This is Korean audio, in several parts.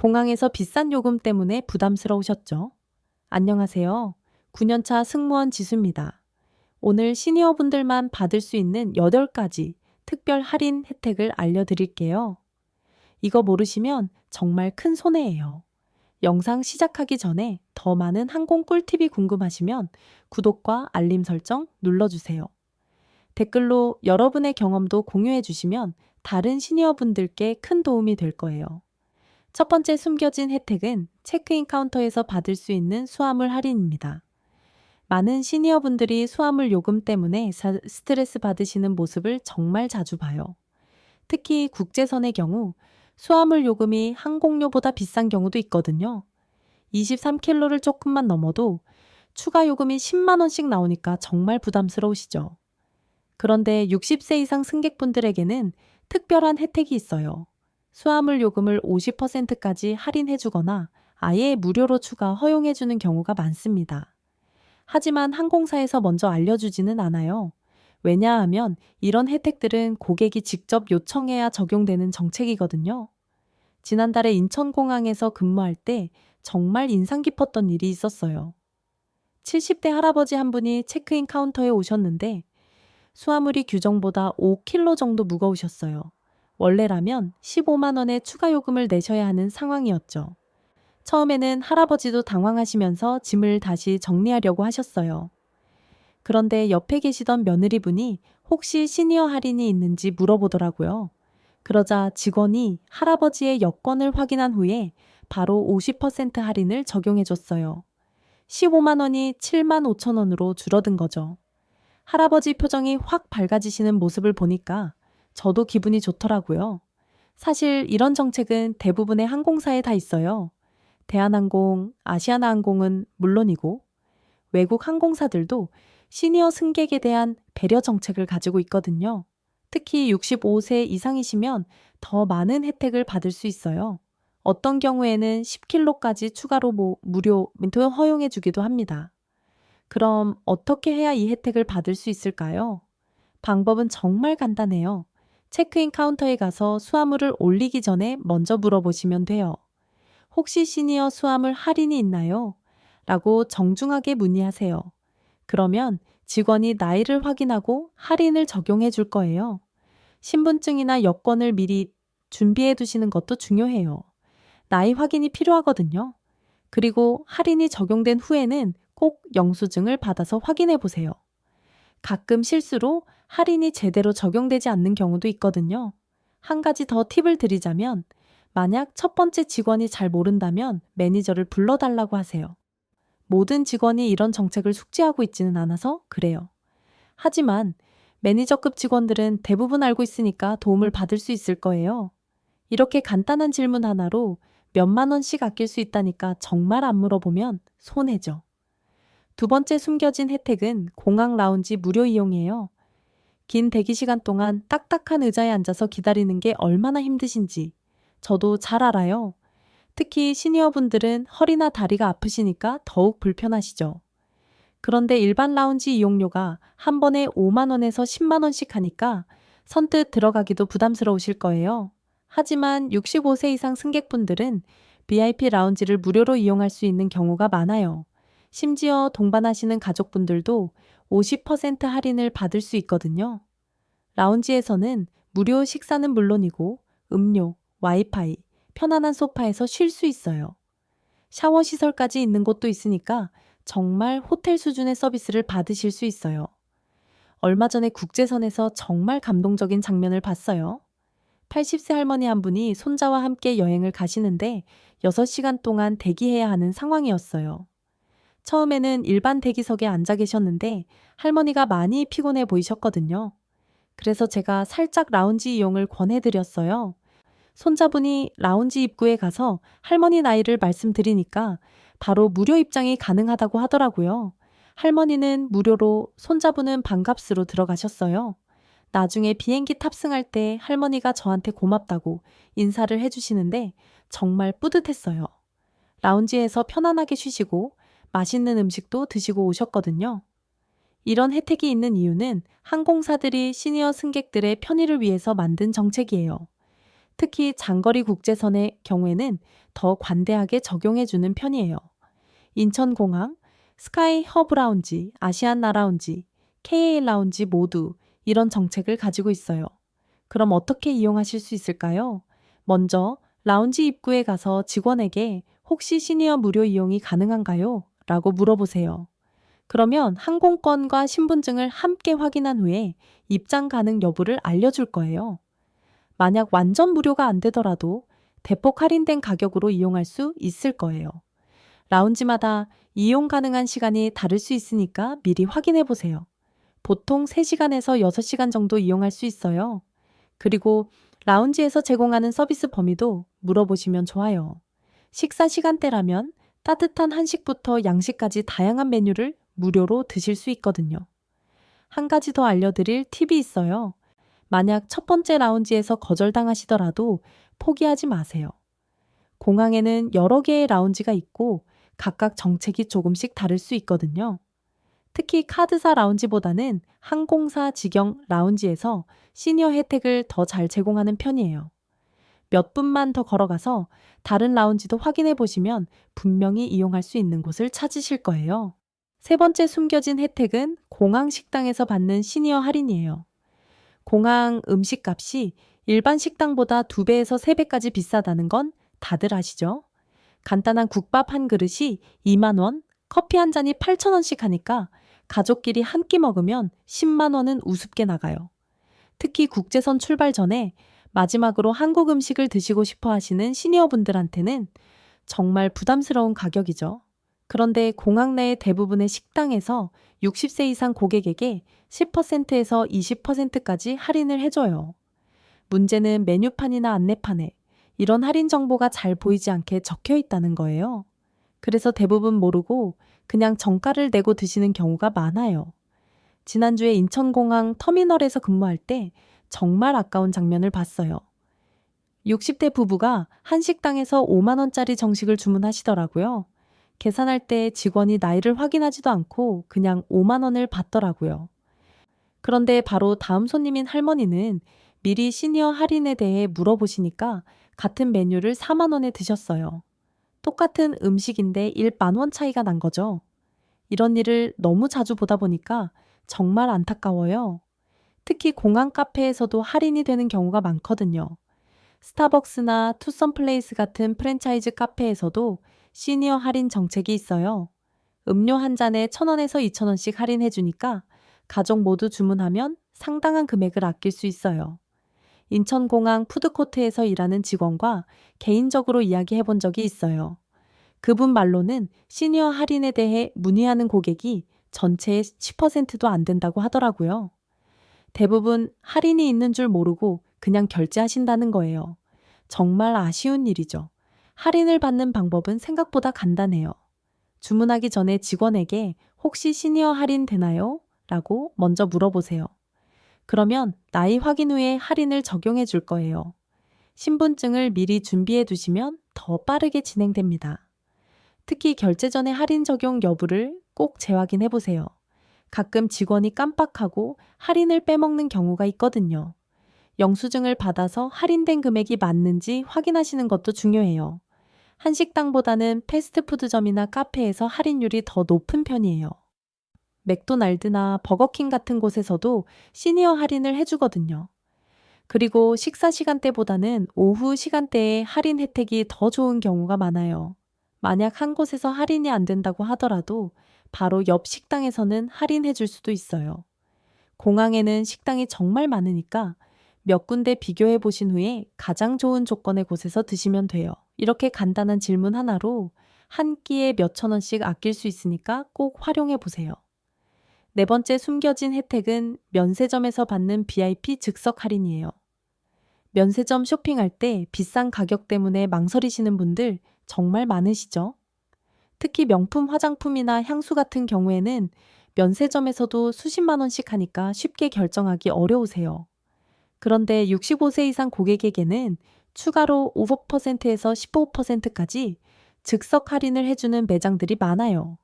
공항에서 비싼 요금 때문에 부담스러우셨죠? 안녕하세요. 9년차 승무원 지수입니다. 오늘 시니어분들만 받을 수 있는 8가지 특별 할인 혜택을 알려드릴게요. 이거 모르시면 정말 큰 손해예요. 영상 시작하기 전에 더 많은 항공 꿀팁이 궁금하시면 구독과 알림 설정 눌러주세요. 댓글로 여러분의 경험도 공유해 주시면 다른 시니어분들께 큰 도움이 될 거예요. 첫 번째 숨겨진 혜택은 체크인 카운터에서 받을 수 있는 수화물 할인입니다. 많은 시니어분들이 수화물 요금 때문에 스트레스 받으시는 모습을 정말 자주 봐요. 특히 국제선의 경우 수화물 요금이 항공료보다 비싼 경우도 있거든요. 23kg를 조금만 넘어도 추가 요금이 10만 원씩 나오니까 정말 부담스러우시죠. 그런데 60세 이상 승객분들에게는 특별한 혜택이 있어요. 수화물 요금을 50%까지 할인해 주거나 아예 무료로 추가 허용해 주는 경우가 많습니다. 하지만 항공사에서 먼저 알려주지는 않아요. 왜냐하면 이런 혜택들은 고객이 직접 요청해야 적용되는 정책이거든요. 지난달에 인천공항에서 근무할 때 정말 인상 깊었던 일이 있었어요. 70대 할아버지 한 분이 체크인 카운터에 오셨는데 수화물이 규정보다 5kg 정도 무거우셨어요. 원래라면 15만 원의 추가 요금을 내셔야 하는 상황이었죠. 처음에는 할아버지도 당황하시면서 짐을 다시 정리하려고 하셨어요. 그런데 옆에 계시던 며느리분이 혹시 시니어 할인이 있는지 물어보더라고요. 그러자 직원이 할아버지의 여권을 확인한 후에 바로 50% 할인을 적용해 줬어요. 15만 원이 7만 5천 원으로 줄어든 거죠. 할아버지 표정이 확 밝아지시는 모습을 보니까 저도 기분이 좋더라고요. 사실 이런 정책은 대부분의 항공사에 다 있어요. 대한항공, 아시아나항공은 물론이고 외국 항공사들도 시니어 승객에 대한 배려 정책을 가지고 있거든요. 특히 65세 이상이시면 더 많은 혜택을 받을 수 있어요. 어떤 경우에는 10kg까지 추가로 무료 허용해 주기도 합니다. 그럼 어떻게 해야 이 혜택을 받을 수 있을까요? 방법은 정말 간단해요. 체크인 카운터에 가서 수화물을 올리기 전에 먼저 물어보시면 돼요. 혹시 시니어 수화물 할인이 있나요? 라고 정중하게 문의하세요. 그러면 직원이 나이를 확인하고 할인을 적용해 줄 거예요. 신분증이나 여권을 미리 준비해 두시는 것도 중요해요. 나이 확인이 필요하거든요. 그리고 할인이 적용된 후에는 꼭 영수증을 받아서 확인해 보세요. 가끔 실수로 할인이 제대로 적용되지 않는 경우도 있거든요. 한 가지 더 팁을 드리자면 만약 첫 번째 직원이 잘 모른다면 매니저를 불러달라고 하세요. 모든 직원이 이런 정책을 숙지하고 있지는 않아서 그래요. 하지만 매니저급 직원들은 대부분 알고 있으니까 도움을 받을 수 있을 거예요. 이렇게 간단한 질문 하나로 몇만 원씩 아낄 수 있다니까 정말 안 물어보면 손해죠. 두 번째 숨겨진 혜택은 공항 라운지 무료 이용이에요. 긴 대기 시간 동안 딱딱한 의자에 앉아서 기다리는 게 얼마나 힘드신지 저도 잘 알아요. 특히 시니어분들은 허리나 다리가 아프시니까 더욱 불편하시죠. 그런데 일반 라운지 이용료가 한 번에 5만 원에서 10만 원씩 하니까 선뜻 들어가기도 부담스러우실 거예요. 하지만 65세 이상 승객분들은 VIP 라운지를 무료로 이용할 수 있는 경우가 많아요. 심지어 동반하시는 가족분들도 50% 할인을 받을 수 있거든요. 라운지에서는 무료 식사는 물론이고 음료, 와이파이, 편안한 소파에서 쉴 수 있어요. 샤워 시설까지 있는 곳도 있으니까 정말 호텔 수준의 서비스를 받으실 수 있어요. 얼마 전에 국제선에서 정말 감동적인 장면을 봤어요. 80세 할머니 한 분이 손자와 함께 여행을 가시는데 6시간 동안 대기해야 하는 상황이었어요. 처음에는 일반 대기석에 앉아 계셨는데 할머니가 많이 피곤해 보이셨거든요. 그래서 제가 살짝 라운지 이용을 권해드렸어요. 손자분이 라운지 입구에 가서 할머니 나이를 말씀드리니까 바로 무료 입장이 가능하다고 하더라고요. 할머니는 무료로, 손자분은 반값으로 들어가셨어요. 나중에 비행기 탑승할 때 할머니가 저한테 고맙다고 인사를 해주시는데 정말 뿌듯했어요. 라운지에서 편안하게 쉬시고 맛있는 음식도 드시고 오셨거든요. 이런 혜택이 있는 이유는 항공사들이 시니어 승객들의 편의를 위해서 만든 정책이에요. 특히 장거리 국제선의 경우에는 더 관대하게 적용해주는 편이에요. 인천공항, 스카이 허브 라운지, 아시아나 라운지, KA 라운지 모두 이런 정책을 가지고 있어요. 그럼 어떻게 이용하실 수 있을까요? 먼저 라운지 입구에 가서 직원에게 혹시 시니어 무료 이용이 가능한가요? 라고 물어보세요. 그러면 항공권과 신분증을 함께 확인한 후에 입장 가능 여부를 알려줄 거예요. 만약 완전 무료가 안 되더라도 대폭 할인된 가격으로 이용할 수 있을 거예요. 라운지마다 이용 가능한 시간이 다를 수 있으니까 미리 확인해 보세요. 보통 3시간에서 6시간 정도 이용할 수 있어요. 그리고 라운지에서 제공하는 서비스 범위도 물어보시면 좋아요. 식사 시간대라면 따뜻한 한식부터 양식까지 다양한 메뉴를 무료로 드실 수 있거든요. 한 가지 더 알려드릴 팁이 있어요. 만약 첫 번째 라운지에서 거절당하시더라도 포기하지 마세요. 공항에는 여러 개의 라운지가 있고 각각 정책이 조금씩 다를 수 있거든요. 특히 카드사 라운지보다는 항공사 직영 라운지에서 시니어 혜택을 더 잘 제공하는 편이에요. 몇 분만 더 걸어가서 다른 라운지도 확인해 보시면 분명히 이용할 수 있는 곳을 찾으실 거예요. 세 번째 숨겨진 혜택은 공항 식당에서 받는 시니어 할인이에요. 공항 음식값이 일반 식당보다 2배에서 3배까지 비싸다는 건 다들 아시죠? 간단한 국밥 한 그릇이 2만 원, 커피 한 잔이 8천 원씩 하니까 가족끼리 한 끼 먹으면 10만 원은 우습게 나가요. 특히 국제선 출발 전에 마지막으로 한국 음식을 드시고 싶어 하시는 시니어분들한테는 정말 부담스러운 가격이죠. 그런데 공항 내 대부분의 식당에서 60세 이상 고객에게 10%에서 20%까지 할인을 해줘요. 문제는 메뉴판이나 안내판에 이런 할인 정보가 잘 보이지 않게 적혀 있다는 거예요. 그래서 대부분 모르고 그냥 정가를 내고 드시는 경우가 많아요. 지난주에 인천공항 터미널에서 근무할 때 정말 아까운 장면을 봤어요. 60대 부부가 한 식당에서 5만 원짜리 정식을 주문하시더라고요. 계산할 때 직원이 나이를 확인하지도 않고 그냥 5만 원을 받더라고요. 그런데 바로 다음 손님인 할머니는 미리 시니어 할인에 대해 물어보시니까 같은 메뉴를 4만 원에 드셨어요. 똑같은 음식인데 1만 원 차이가 난 거죠. 이런 일을 너무 자주 보다 보니까 정말 안타까워요. 특히 공항 카페에서도 할인이 되는 경우가 많거든요. 스타벅스나 투썸플레이스 같은 프랜차이즈 카페에서도 시니어 할인 정책이 있어요. 음료 한 잔에 1,000원에서 2,000원씩 할인해 주니까 가족 모두 주문하면 상당한 금액을 아낄 수 있어요. 인천공항 푸드코트에서 일하는 직원과 개인적으로 이야기해 본 적이 있어요. 그분 말로는 시니어 할인에 대해 문의하는 고객이 전체의 10%도 안 된다고 하더라고요. 대부분 할인이 있는 줄 모르고 그냥 결제하신다는 거예요. 정말 아쉬운 일이죠. 할인을 받는 방법은 생각보다 간단해요. 주문하기 전에 직원에게 혹시 시니어 할인 되나요? 라고 먼저 물어보세요. 그러면 나이 확인 후에 할인을 적용해 줄 거예요. 신분증을 미리 준비해 두시면 더 빠르게 진행됩니다. 특히 결제 전에 할인 적용 여부를 꼭 재확인해 보세요. 가끔 직원이 깜빡하고 할인을 빼먹는 경우가 있거든요. 영수증을 받아서 할인된 금액이 맞는지 확인하시는 것도 중요해요. 한식당보다는 패스트푸드점이나 카페에서 할인율이 더 높은 편이에요. 맥도날드나 버거킹 같은 곳에서도 시니어 할인을 해주거든요. 그리고 식사 시간대보다는 오후 시간대에 할인 혜택이 더 좋은 경우가 많아요. 만약 한 곳에서 할인이 안 된다고 하더라도 바로 옆 식당에서는 할인해 줄 수도 있어요. 공항에는 식당이 정말 많으니까 몇 군데 비교해 보신 후에 가장 좋은 조건의 곳에서 드시면 돼요. 이렇게 간단한 질문 하나로 한 끼에 몇천 원씩 아낄 수 있으니까 꼭 활용해 보세요. 네 번째 숨겨진 혜택은 면세점에서 받는 VIP 즉석 할인이에요. 면세점 쇼핑할 때 비싼 가격 때문에 망설이시는 분들 정말 많으시죠? 특히 명품 화장품이나 향수 같은 경우에는 면세점에서도 수십만 원씩 하니까 쉽게 결정하기 어려우세요. 그런데 65세 이상 고객에게는 추가로 5%에서 15%까지 즉석 할인을 해주는 매장들이 많아요.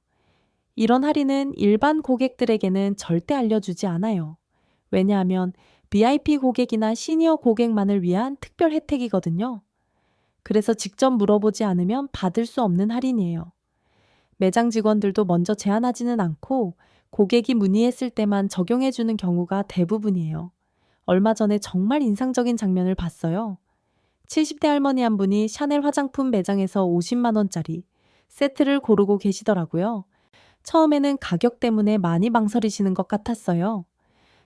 이런 할인은 일반 고객들에게는 절대 알려주지 않아요. 왜냐하면 VIP 고객이나 시니어 고객만을 위한 특별 혜택이거든요. 그래서 직접 물어보지 않으면 받을 수 없는 할인이에요. 매장 직원들도 먼저 제안하지는 않고 고객이 문의했을 때만 적용해주는 경우가 대부분이에요. 얼마 전에 정말 인상적인 장면을 봤어요. 70대 할머니 한 분이 샤넬 화장품 매장에서 50만 원짜리 세트를 고르고 계시더라고요. 처음에는 가격 때문에 많이 망설이시는 것 같았어요.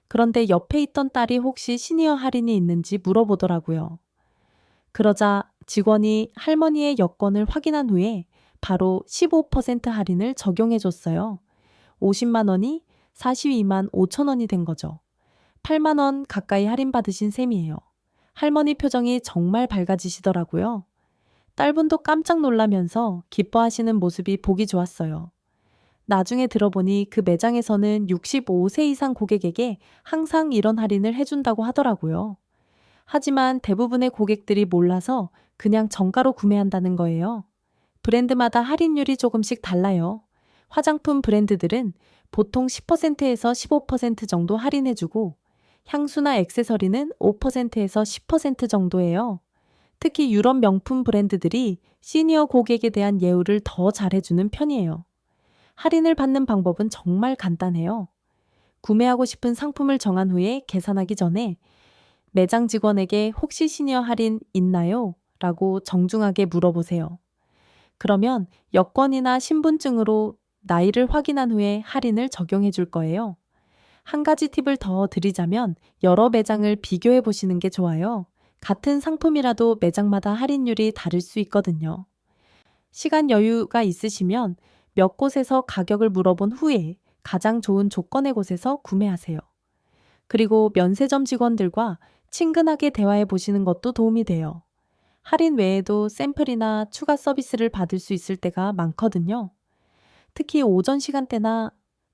그런데 옆에 있던 딸이 혹시 시니어 할인이 있는지 물어보더라고요. 그러자 직원이 할머니의 여권을 확인한 후에 바로 15% 할인을 적용해 줬어요. 50만 원이 42만 5천 원이 된 거죠. 8만 원 가까이 할인받으신 셈이에요. 할머니 표정이 정말 밝아지시더라고요. 딸분도 깜짝 놀라면서 기뻐하시는 모습이 보기 좋았어요. 나중에 들어보니 그 매장에서는 65세 이상 고객에게 항상 이런 할인을 해준다고 하더라고요. 하지만 대부분의 고객들이 몰라서 그냥 정가로 구매한다는 거예요. 브랜드마다 할인율이 조금씩 달라요. 화장품 브랜드들은 보통 10%에서 15% 정도 할인해주고 향수나 액세서리는 5%에서 10% 정도예요. 특히 유럽 명품 브랜드들이 시니어 고객에 대한 예우를 더 잘해주는 편이에요. 할인을 받는 방법은 정말 간단해요. 구매하고 싶은 상품을 정한 후에 계산하기 전에 매장 직원에게 혹시 시니어 할인 있나요? 라고 정중하게 물어보세요. 그러면 여권이나 신분증으로 나이를 확인한 후에 할인을 적용해 줄 거예요. 한 가지 팁을 더 드리자면 여러 매장을 비교해 보시는 게 좋아요. 같은 상품이라도 매장마다 할인율이 다를 수 있거든요. 시간 여유가 있으시면 몇 곳에서 가격을 물어본 후에 가장 좋은 조건의 곳에서 구매하세요. 그리고 면세점 직원들과 친근하게 대화해 보시는 것도 도움이 돼요. 할인 외에도 샘플이나 추가 서비스를 받을 수 있을 때가 많거든요. 특히 오전 시간대나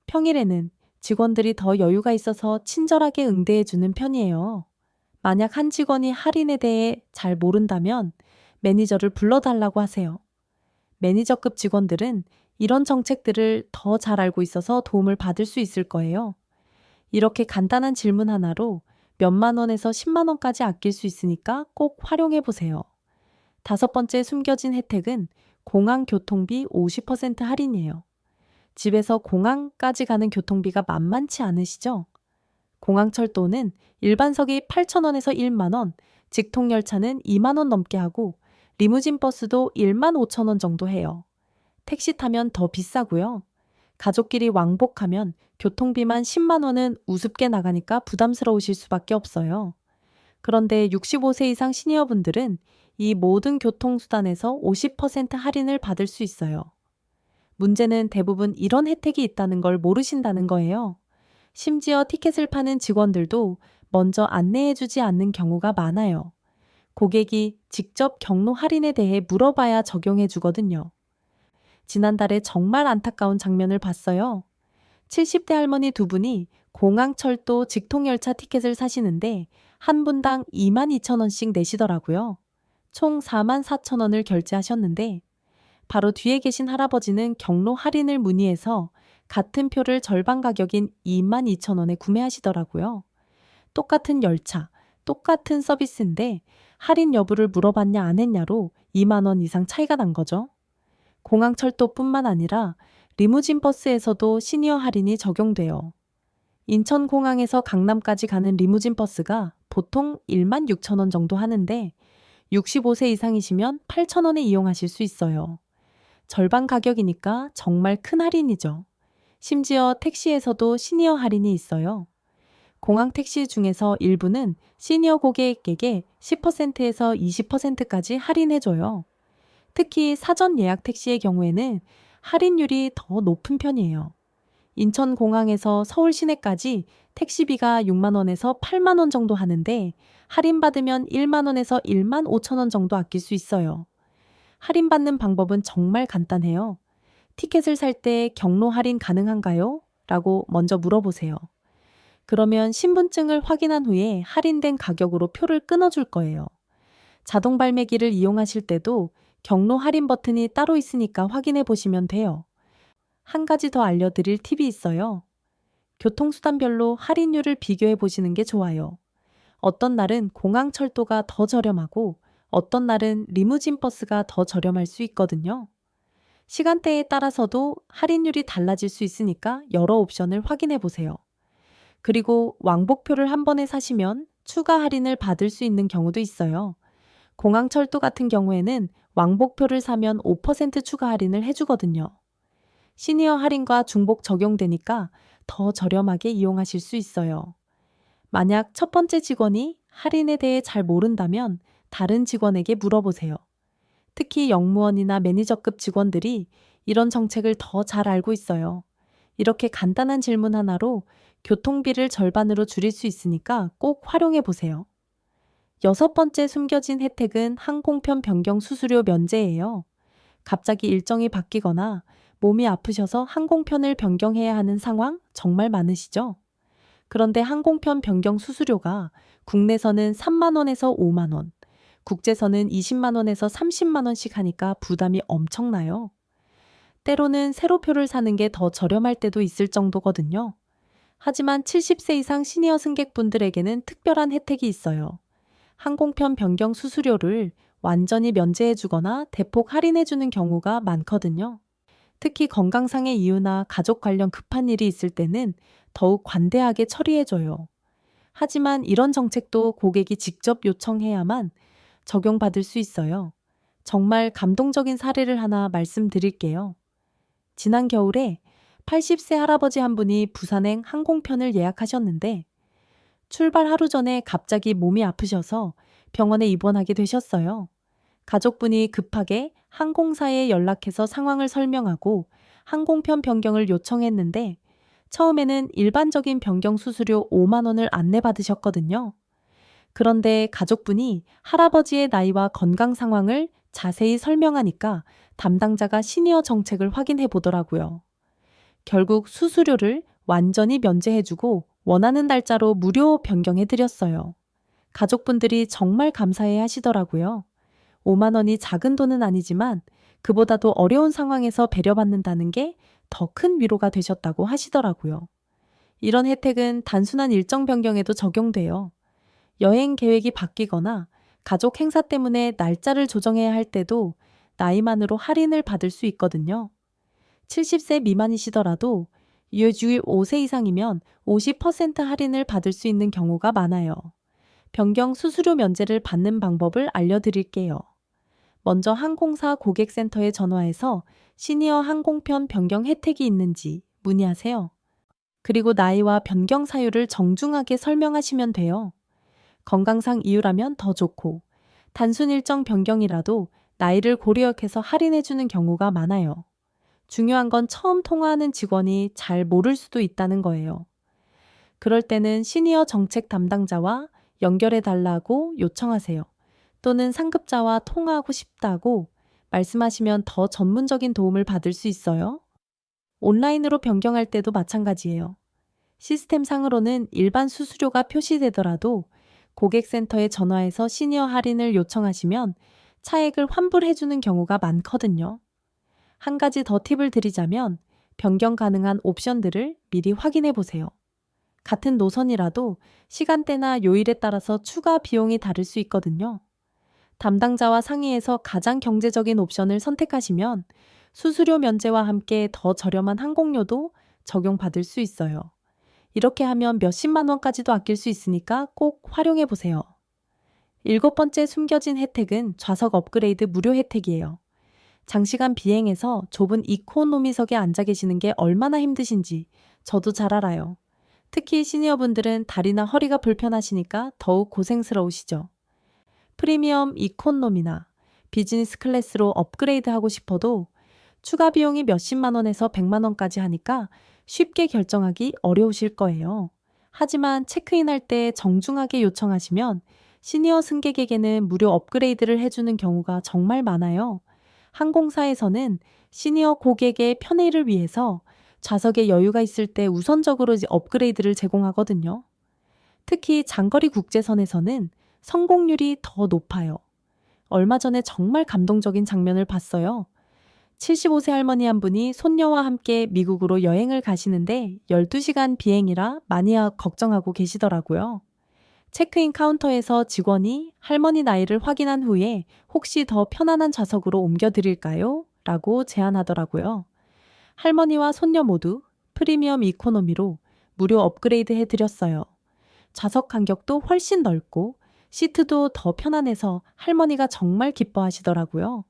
평일에는 직원들이 더 여유가 있어서 친절하게 응대해 주는 편이에요. 만약 한 직원이 할인에 대해 잘 모른다면 매니저를 불러달라고 하세요. 매니저급 직원들은 이런 정책들을 더 잘 알고 있어서 도움을 받을 수 있을 거예요. 이렇게 간단한 질문 하나로 몇만 원에서 10만 원까지 아낄 수 있으니까 꼭 활용해 보세요. 다섯 번째 숨겨진 혜택은 공항 교통비 50% 할인이에요. 집에서 공항까지 가는 교통비가 만만치 않으시죠? 공항철도는 일반석이 8,000원에서 1만 원, 직통열차는 2만 원 넘게 하고 리무진 버스도 1만 5천 원 정도 해요. 택시 타면 더 비싸고요. 가족끼리 왕복하면 교통비만 10만 원은 우습게 나가니까 부담스러우실 수밖에 없어요. 그런데 65세 이상 시니어분들은 이 모든 교통수단에서 50% 할인을 받을 수 있어요. 문제는 대부분 이런 혜택이 있다는 걸 모르신다는 거예요. 심지어 티켓을 파는 직원들도 먼저 안내해주지 않는 경우가 많아요. 고객이 직접 경로 할인에 대해 물어봐야 적용해주거든요. 지난달에 정말 안타까운 장면을 봤어요. 70대 할머니 두 분이 공항철도 직통열차 티켓을 사시는데 한 분당 2만 2천 원씩 내시더라고요. 총 4만 4천 원을 결제하셨는데 바로 뒤에 계신 할아버지는 경로 할인을 문의해서 같은 표를 절반 가격인 2만 2천 원에 구매하시더라고요. 똑같은 열차, 똑같은 서비스인데 할인 여부를 물어봤냐 안 했냐로 2만 원 이상 차이가 난 거죠. 공항철도뿐만 아니라 리무진 버스에서도 시니어 할인이 적용돼요. 인천공항에서 강남까지 가는 리무진 버스가 보통 1만 6천 원 정도 하는데 65세 이상이시면 8천 원에 이용하실 수 있어요. 절반 가격이니까 정말 큰 할인이죠. 심지어 택시에서도 시니어 할인이 있어요. 공항 택시 중에서 일부는 시니어 고객에게 10%에서 20%까지 할인해줘요. 특히 사전 예약 택시의 경우에는 할인율이 더 높은 편이에요. 인천공항에서 서울 시내까지 택시비가 6만 원에서 8만 원 정도 하는데 할인받으면 1만 원에서 1만 5천 원 정도 아낄 수 있어요. 할인받는 방법은 정말 간단해요. 티켓을 살 때 경로 할인 가능한가요? 라고 먼저 물어보세요. 그러면 신분증을 확인한 후에 할인된 가격으로 표를 끊어줄 거예요. 자동 발매기를 이용하실 때도 경로 할인 버튼이 따로 있으니까 확인해 보시면 돼요. 한 가지 더 알려드릴 팁이 있어요. 교통수단별로 할인율을 비교해 보시는 게 좋아요. 어떤 날은 공항철도가 더 저렴하고 어떤 날은 리무진 버스가 더 저렴할 수 있거든요. 시간대에 따라서도 할인율이 달라질 수 있으니까 여러 옵션을 확인해 보세요. 그리고 왕복표를 한 번에 사시면 추가 할인을 받을 수 있는 경우도 있어요. 공항철도 같은 경우에는 왕복표를 사면 5% 추가 할인을 해주거든요. 시니어 할인과 중복 적용되니까 더 저렴하게 이용하실 수 있어요. 만약 첫 번째 직원이 할인에 대해 잘 모른다면 다른 직원에게 물어보세요. 특히 영무원이나 매니저급 직원들이 이런 정책을 더 잘 알고 있어요. 이렇게 간단한 질문 하나로 교통비를 절반으로 줄일 수 있으니까 꼭 활용해 보세요. 여섯 번째 숨겨진 혜택은 항공편 변경 수수료 면제예요. 갑자기 일정이 바뀌거나 몸이 아프셔서 항공편을 변경해야 하는 상황 정말 많으시죠? 그런데 항공편 변경 수수료가 국내선은 3만 원에서 5만 원, 국제선은 20만 원에서 30만 원씩 하니까 부담이 엄청나요. 때로는 세로표를 사는 게 더 저렴할 때도 있을 정도거든요. 하지만 70세 이상 시니어 승객분들에게는 특별한 혜택이 있어요. 항공편 변경 수수료를 완전히 면제해주거나 대폭 할인해주는 경우가 많거든요. 특히 건강상의 이유나 가족 관련 급한 일이 있을 때는 더욱 관대하게 처리해줘요. 하지만 이런 정책도 고객이 직접 요청해야만 적용받을 수 있어요. 정말 감동적인 사례를 하나 말씀드릴게요. 지난 겨울에 80세 할아버지 한 분이 부산행 항공편을 예약하셨는데 출발 하루 전에 갑자기 몸이 아프셔서 병원에 입원하게 되셨어요. 가족분이 급하게 항공사에 연락해서 상황을 설명하고 항공편 변경을 요청했는데 처음에는 일반적인 변경 수수료 5만 원을 안내받으셨거든요. 그런데 가족분이 할아버지의 나이와 건강 상황을 자세히 설명하니까 담당자가 시니어 정책을 확인해 보더라고요. 결국 수수료를 완전히 면제해주고 원하는 날짜로 무료 변경해드렸어요. 가족분들이 정말 감사해 하시더라고요. 5만 원이 작은 돈은 아니지만 그보다도 어려운 상황에서 배려받는다는 게 더 큰 위로가 되셨다고 하시더라고요. 이런 혜택은 단순한 일정 변경에도 적용돼요. 여행 계획이 바뀌거나 가족 행사 때문에 날짜를 조정해야 할 때도 나이만으로 할인을 받을 수 있거든요. 70세 미만이시더라도 유효주의 5세 이상이면 50% 할인을 받을 수 있는 경우가 많아요. 변경 수수료 면제를 받는 방법을 알려드릴게요. 먼저 항공사 고객센터에 전화해서 시니어 항공편 변경 혜택이 있는지 문의하세요. 그리고 나이와 변경 사유를 정중하게 설명하시면 돼요. 건강상 이유라면 더 좋고 단순 일정 변경이라도 나이를 고려해서 할인해주는 경우가 많아요. 중요한 건 처음 통화하는 직원이 잘 모를 수도 있다는 거예요. 그럴 때는 시니어 정책 담당자와 연결해 달라고 요청하세요. 또는 상급자와 통화하고 싶다고 말씀하시면 더 전문적인 도움을 받을 수 있어요. 온라인으로 변경할 때도 마찬가지예요. 시스템상으로는 일반 수수료가 표시되더라도 고객센터에 전화해서 시니어 할인을 요청하시면 차액을 환불해주는 경우가 많거든요. 한 가지 더 팁을 드리자면 변경 가능한 옵션들을 미리 확인해 보세요. 같은 노선이라도 시간대나 요일에 따라서 추가 비용이 다를 수 있거든요. 담당자와 상의해서 가장 경제적인 옵션을 선택하시면 수수료 면제와 함께 더 저렴한 항공료도 적용받을 수 있어요. 이렇게 하면 몇십만 원까지도 아낄 수 있으니까 꼭 활용해 보세요. 일곱 번째 숨겨진 혜택은 좌석 업그레이드 무료 혜택이에요. 장시간 비행에서 좁은 이코노미석에 앉아 계시는 게 얼마나 힘드신지 저도 잘 알아요. 특히 시니어분들은 다리나 허리가 불편하시니까 더욱 고생스러우시죠. 프리미엄 이코노미나 비즈니스 클래스로 업그레이드 하고 싶어도 추가 비용이 몇십만 원에서 100만 원까지 하니까 쉽게 결정하기 어려우실 거예요. 하지만 체크인할 때 정중하게 요청하시면 시니어 승객에게는 무료 업그레이드를 해주는 경우가 정말 많아요. 항공사에서는 시니어 고객의 편의를 위해서 좌석에 여유가 있을 때 우선적으로 업그레이드를 제공하거든요. 특히 장거리 국제선에서는 성공률이 더 높아요. 얼마 전에 정말 감동적인 장면을 봤어요. 75세 할머니 한 분이 손녀와 함께 미국으로 여행을 가시는데 12시간 비행이라 많이 걱정하고 계시더라고요. 체크인 카운터에서 직원이 할머니 나이를 확인한 후에 혹시 더 편안한 좌석으로 옮겨드릴까요? 라고 제안하더라고요. 할머니와 손녀 모두 프리미엄 이코노미로 무료 업그레이드 해드렸어요. 좌석 간격도 훨씬 넓고 시트도 더 편안해서 할머니가 정말 기뻐하시더라고요.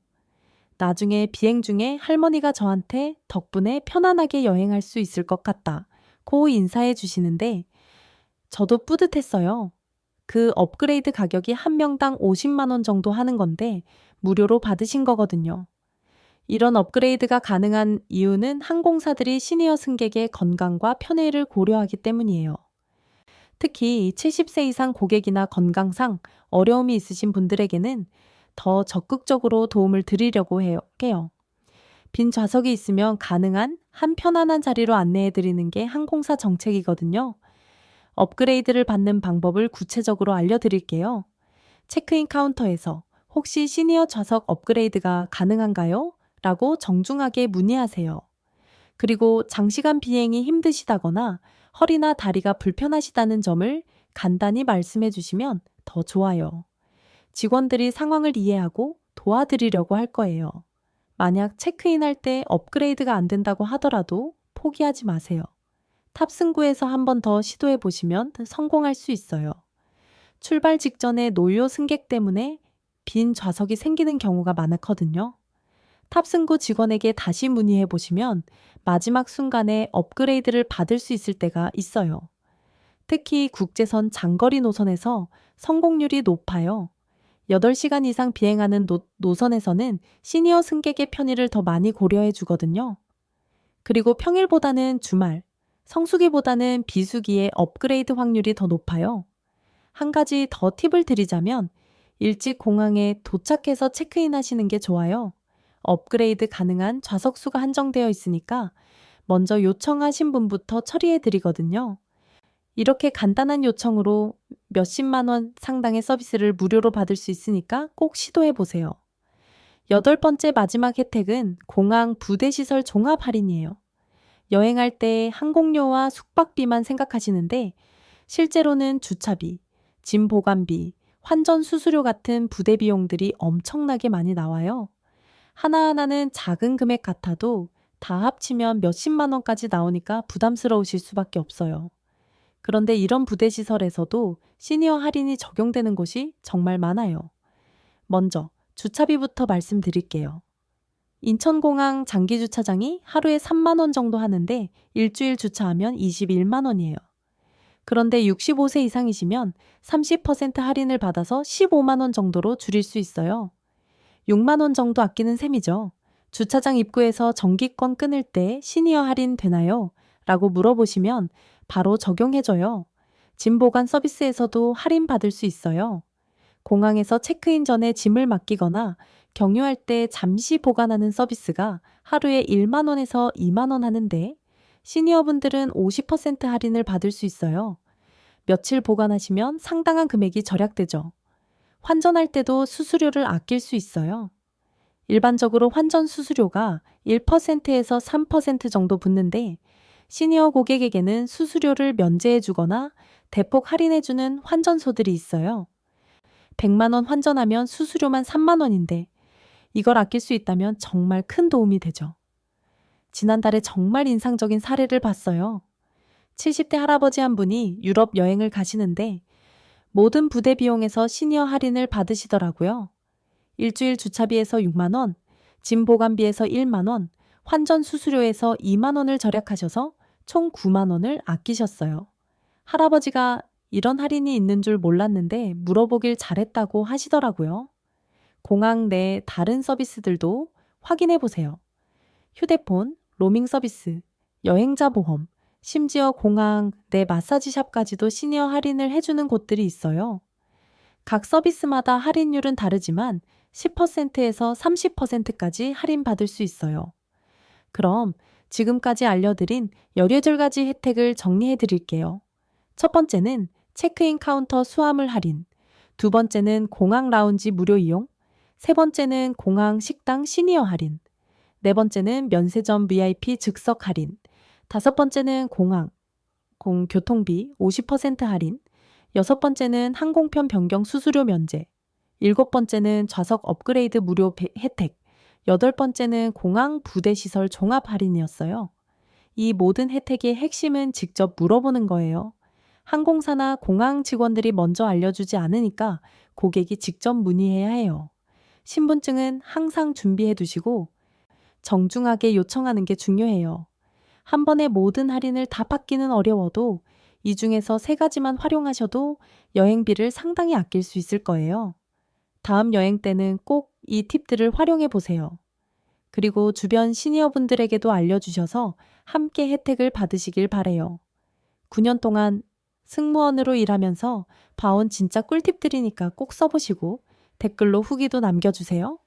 나중에 비행 중에 할머니가 저한테 덕분에 편안하게 여행할 수 있을 것 같다고 인사해 주시는데 저도 뿌듯했어요. 그 업그레이드 가격이 한 명당 50만 원 정도 하는 건데 무료로 받으신 거거든요. 이런 업그레이드가 가능한 이유는 항공사들이 시니어 승객의 건강과 편의를 고려하기 때문이에요. 특히 70세 이상 고객이나 건강상 어려움이 있으신 분들에게는 더 적극적으로 도움을 드리려고 해요. 빈 좌석이 있으면 가능한 한 편안한 자리로 안내해 드리는 게 항공사 정책이거든요. 업그레이드를 받는 방법을 구체적으로 알려드릴게요. 체크인 카운터에서 혹시 시니어 좌석 업그레이드가 가능한가요? 라고 정중하게 문의하세요. 그리고 장시간 비행이 힘드시다거나 허리나 다리가 불편하시다는 점을 간단히 말씀해 주시면 더 좋아요. 직원들이 상황을 이해하고 도와드리려고 할 거예요. 만약 체크인할 때 업그레이드가 안 된다고 하더라도 포기하지 마세요. 탑승구에서 한 번 더 시도해 보시면 성공할 수 있어요. 출발 직전에 노료 승객 때문에 빈 좌석이 생기는 경우가 많거든요. 탑승구 직원에게 다시 문의해 보시면 마지막 순간에 업그레이드를 받을 수 있을 때가 있어요. 특히 국제선 장거리 노선에서 성공률이 높아요. 8시간 이상 비행하는 노선에서는 시니어 승객의 편의를 더 많이 고려해 주거든요. 그리고 평일보다는 주말, 성수기보다는 비수기에 업그레이드 확률이 더 높아요. 한 가지 더 팁을 드리자면 일찍 공항에 도착해서 체크인 하시는 게 좋아요. 업그레이드 가능한 좌석 수가 한정되어 있으니까 먼저 요청하신 분부터 처리해 드리거든요. 이렇게 간단한 요청으로 몇십만 원 상당의 서비스를 무료로 받을 수 있으니까 꼭 시도해 보세요. 8번째 마지막 혜택은 공항 부대시설 종합 할인이에요. 여행할 때 항공료와 숙박비만 생각하시는데 실제로는 주차비, 짐 보관비, 환전 수수료 같은 부대 비용들이 엄청나게 많이 나와요. 하나하나는 작은 금액 같아도 다 합치면 몇십만 원까지 나오니까 부담스러우실 수밖에 없어요. 그런데 이런 부대 시설에서도 시니어 할인이 적용되는 곳이 정말 많아요. 먼저 주차비부터 말씀드릴게요. 인천공항 장기주차장이 하루에 3만 원 정도 하는데 일주일 주차하면 21만 원이에요. 그런데 65세 이상이시면 30% 할인을 받아서 15만 원 정도로 줄일 수 있어요. 6만 원 정도 아끼는 셈이죠. 주차장 입구에서 정기권 끊을 때 시니어 할인 되나요? 라고 물어보시면 바로 적용해줘요. 짐 보관 서비스에서도 할인 받을 수 있어요. 공항에서 체크인 전에 짐을 맡기거나 경유할 때 잠시 보관하는 서비스가 하루에 1만 원에서 2만 원 하는데 시니어분들은 50% 할인을 받을 수 있어요. 며칠 보관하시면 상당한 금액이 절약되죠. 환전할 때도 수수료를 아낄 수 있어요. 일반적으로 환전 수수료가 1%에서 3% 정도 붙는데 시니어 고객에게는 수수료를 면제해 주거나 대폭 할인해 주는 환전소들이 있어요. 100만 원 환전하면 수수료만 3만 원인데 이걸 아낄 수 있다면 정말 큰 도움이 되죠. 지난달에 정말 인상적인 사례를 봤어요. 70대 할아버지 한 분이 유럽 여행을 가시는데 모든 부대 비용에서 시니어 할인을 받으시더라고요. 일주일 주차비에서 6만 원, 짐 보관비에서 1만 원, 환전 수수료에서 2만 원을 절약하셔서 총 9만 원을 아끼셨어요. 할아버지가 이런 할인이 있는 줄 몰랐는데 물어보길 잘했다고 하시더라고요. 공항 내 다른 서비스들도 확인해 보세요. 휴대폰, 로밍 서비스, 여행자 보험, 심지어 공항 내 마사지샵까지도 시니어 할인을 해주는 곳들이 있어요. 각 서비스마다 할인율은 다르지만 10%에서 30%까지 할인받을 수 있어요. 그럼 지금까지 알려드린 18가지 혜택을 정리해 드릴게요. 첫 번째는 체크인 카운터 수화물 할인, 두 번째는 공항 라운지 무료 이용, 세 번째는 공항 식당 시니어 할인, 네 번째는 면세점 VIP 즉석 할인, 다섯 번째는 공항, 교통비 50% 할인, 6번째는 항공편 변경 수수료 면제, 7번째는 좌석 업그레이드 무료 혜택, 8번째는 공항 부대 시설 종합 할인이었어요. 이 모든 혜택의 핵심은 직접 물어보는 거예요. 항공사나 공항 직원들이 먼저 알려주지 않으니까 고객이 직접 문의해야 해요. 신분증은 항상 준비해 두시고 정중하게 요청하는 게 중요해요. 한 번에 모든 할인을 다 받기는 어려워도 이 중에서 3가지만 활용하셔도 여행비를 상당히 아낄 수 있을 거예요. 다음 여행 때는 꼭 이 팁들을 활용해 보세요. 그리고 주변 시니어분들에게도 알려주셔서 함께 혜택을 받으시길 바래요. 9년 동안 승무원으로 일하면서 봐온 진짜 꿀팁들이니까 꼭 써보시고 댓글로 후기도 남겨주세요.